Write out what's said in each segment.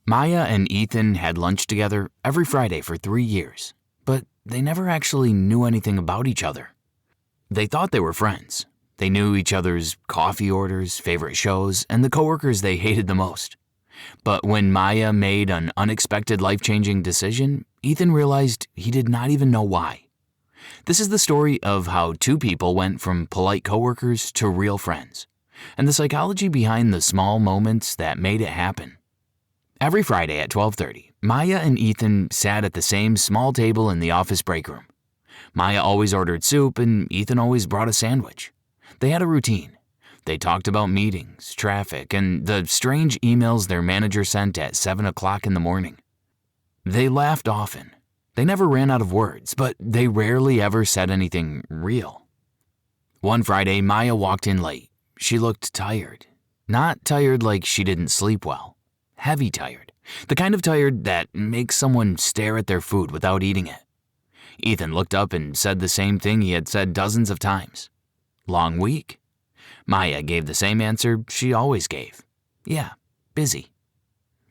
Maya and Ethan had lunch together every Friday for 3 years, but they never actually knew anything about each other. They thought they were friends. They knew each other's coffee orders, favorite shows, and the coworkers they hated the most. But when Maya made an unexpected life-changing decision, Ethan realized he did not even know why. This is the story of how two people went from polite coworkers to real friends, and the psychology behind the small moments that made it happen. Every Friday at 12:30, Maya and Ethan sat at the same small table in the office break room. Maya always ordered soup and Ethan always brought a sandwich. They had a routine. They talked about meetings, traffic, and the strange emails their manager sent at 7 o'clock in the morning. They laughed often. They never ran out of words, but they rarely ever said anything real. One Friday, Maya walked in late. She looked tired. Not tired like she didn't sleep well. Heavy tired. The kind of tired that makes someone stare at their food without eating it. Ethan looked up and said the same thing he had said dozens of times. Long week? Maya gave the same answer she always gave. Yeah, busy.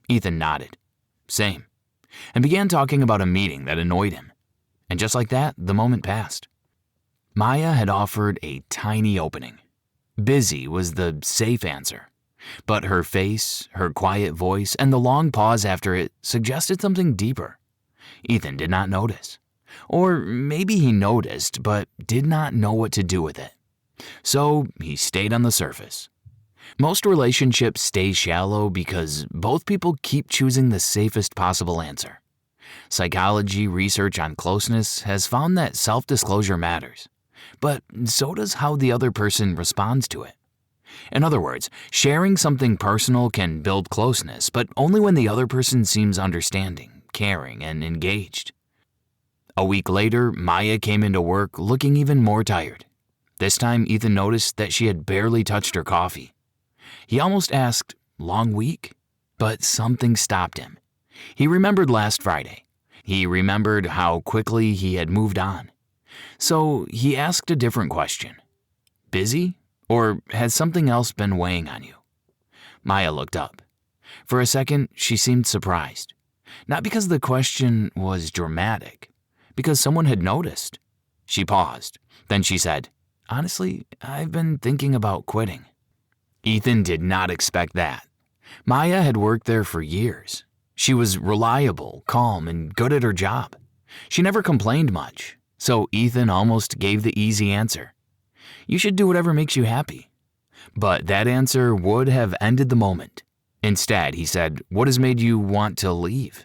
Ethan nodded. Same. And began talking about a meeting that annoyed him. And just like that, the moment passed. Maya had offered a tiny opening. Busy was the safe answer. But her face, her quiet voice, and the long pause after it suggested something deeper. Ethan did not notice. Or maybe he noticed, but did not know what to do with it. So he stayed on the surface. Most relationships stay shallow because both people keep choosing the safest possible answer. Psychology research on closeness has found that self-disclosure matters, but so does how the other person responds to it. In other words, sharing something personal can build closeness, but only when the other person seems understanding, caring, and engaged. A week later, Maya came into work looking even more tired. This time, Ethan noticed that she had barely touched her coffee. He almost asked, "Long week?" But something stopped him. He remembered last Friday. He remembered how quickly he had moved on. So he asked a different question. Busy? Or has something else been weighing on you? Maya looked up. For a second, she seemed surprised. Not because the question was dramatic, because someone had noticed. She paused. Then she said, "Honestly, I've been thinking about quitting." Ethan did not expect that. Maya had worked there for years. She was reliable, calm, and good at her job. She never complained much, so Ethan almost gave the easy answer. You should do whatever makes you happy. But that answer would have ended the moment. Instead, he said, "What has made you want to leave?"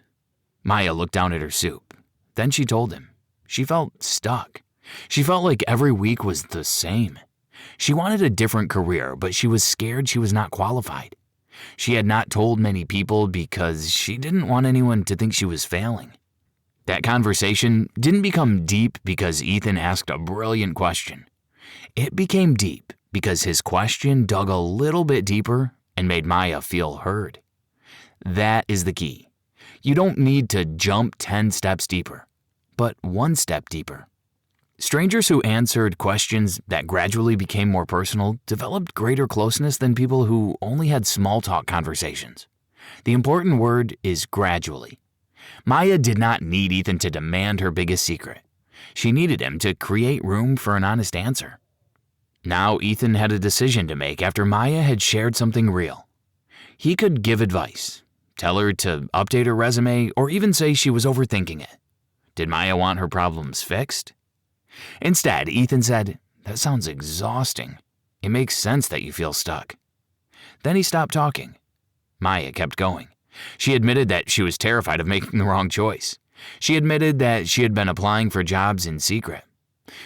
Maya looked down at her soup. Then she told him. She felt stuck. She felt like every week was the same. She wanted a different career, but she was scared she was not qualified. She had not told many people because she didn't want anyone to think she was failing. That conversation didn't become deep because Ethan asked a brilliant question. It became deep because his question dug a little bit deeper and made Maya feel heard. That is the key. You don't need to jump 10 steps deeper, but one step deeper. Strangers who answered questions that gradually became more personal developed greater closeness than people who only had small talk conversations. The important word is gradually. Maya did not need Ethan to demand her biggest secret. She needed him to create room for an honest answer. Now Ethan had a decision to make after Maya had shared something real. He could give advice, tell her to update her resume, or even say she was overthinking it. Did Maya want her problems fixed? Instead, Ethan said, "That sounds exhausting. It makes sense that you feel stuck." Then he stopped talking. Maya kept going. She admitted that she was terrified of making the wrong choice. She admitted that she had been applying for jobs in secret.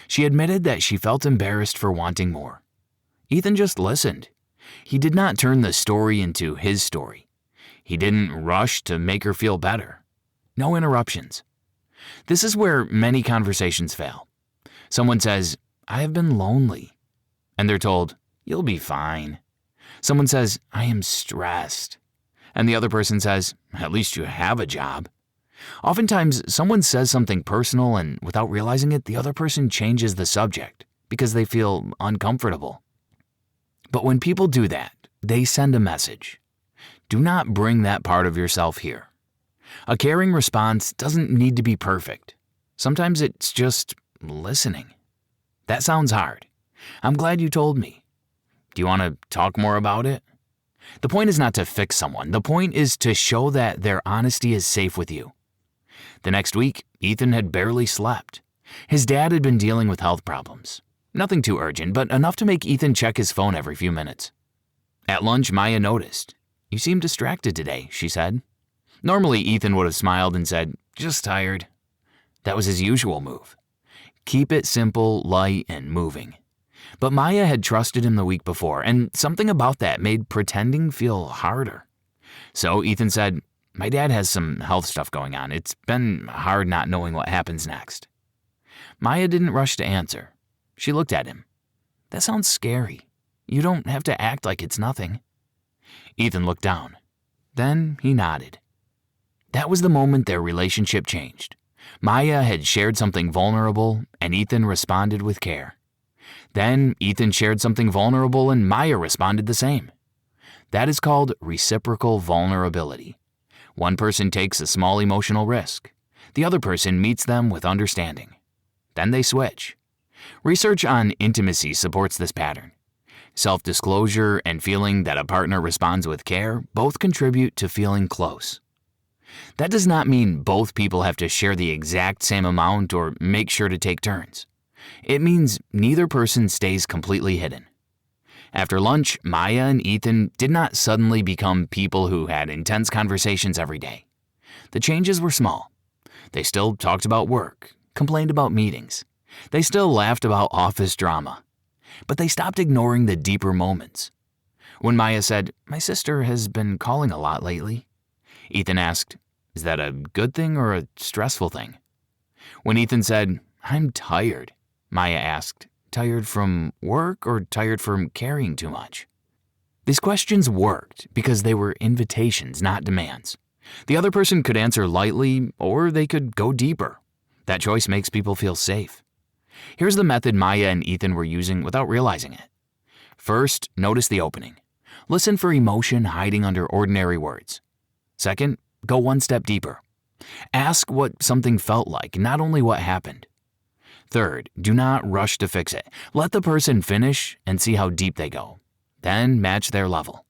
She admitted that she felt embarrassed for wanting more. Ethan just listened. He did not turn the story into his story. He didn't rush to make her feel better. No interruptions. This is where many conversations fail. Someone says, "I have been lonely," and they're told, "You'll be fine." Someone says, "I am stressed," and the other person says, "At least you have a job." Oftentimes, someone says something personal and without realizing it, the other person changes the subject because they feel uncomfortable. But when people do that, they send a message. Do not bring that part of yourself here. A caring response doesn't need to be perfect. Sometimes it's just listening. That sounds hard. I'm glad you told me. Do you want to talk more about it? The point is not to fix someone. The point is to show that their honesty is safe with you. The next week, Ethan had barely slept. His dad had been dealing with health problems. Nothing too urgent, but enough to make Ethan check his phone every few minutes. At lunch, Maya noticed. "You seem distracted today," she said. Normally, Ethan would have smiled and said, "Just tired." That was his usual move. Keep it simple, light, and moving. But Maya had trusted him the week before, and something about that made pretending feel harder. So Ethan said, "My dad has some health stuff going on. It's been hard not knowing what happens next." Maya didn't rush to answer. She looked at him. "That sounds scary. You don't have to act like it's nothing." Ethan looked down. Then he nodded. That was the moment their relationship changed. Maya had shared something vulnerable, and Ethan responded with care. Then Ethan shared something vulnerable, and Maya responded the same. That is called reciprocal vulnerability. One person takes a small emotional risk. The other person meets them with understanding. Then they switch. Research on intimacy supports this pattern. Self-disclosure and feeling that a partner responds with care both contribute to feeling close. That does not mean both people have to share the exact same amount or make sure to take turns. It means neither person stays completely hidden. After lunch, Maya and Ethan did not suddenly become people who had intense conversations every day. The changes were small. They still talked about work, complained about meetings. They still laughed about office drama. But they stopped ignoring the deeper moments. When Maya said, "My sister has been calling a lot lately," Ethan asked, "Is that a good thing or a stressful thing?" When Ethan said, "I'm tired," Maya asked, "Tired from work or tired from carrying too much?" These questions worked because they were invitations, not demands. The other person could answer lightly or they could go deeper. That choice makes people feel safe. Here's the method Maya and Ethan were using without realizing it. First, notice the opening. Listen for emotion hiding under ordinary words. Second, go one step deeper. Ask what something felt like, not only what happened. Third, do not rush to fix it. Let the person finish and see how deep they go. Then match their level.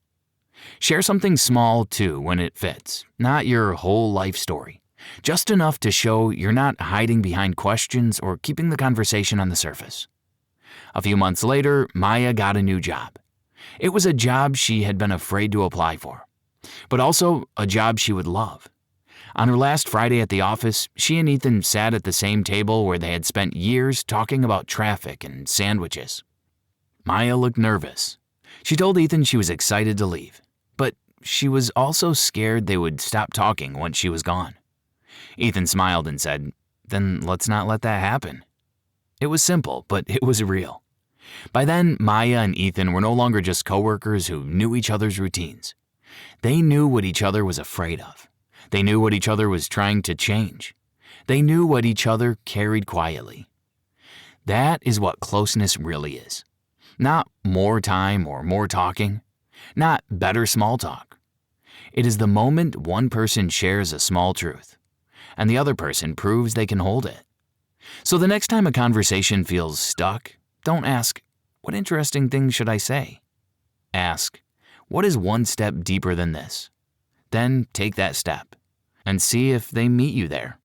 Share something small too when it fits, not your whole life story. Just enough to show you're not hiding behind questions or keeping the conversation on the surface. A few months later, Maya got a new job. It was a job she had been afraid to apply for, but also a job she would love. On her last Friday at the office, she and Ethan sat at the same table where they had spent years talking about traffic and sandwiches. Maya looked nervous. She told Ethan she was excited to leave, but she was also scared they would stop talking once she was gone. Ethan smiled and said, "Then let's not let that happen." It was simple, but it was real. By then, Maya and Ethan were no longer just coworkers who knew each other's routines. They knew what each other was afraid of. They knew what each other was trying to change. They knew what each other carried quietly. That is what closeness really is. Not more time or more talking. Not better small talk. It is the moment one person shares a small truth, and the other person proves they can hold it. So the next time a conversation feels stuck, don't ask, "What interesting thing should I say?" Ask, "What is one step deeper than this?" Then take that step and see if they meet you there.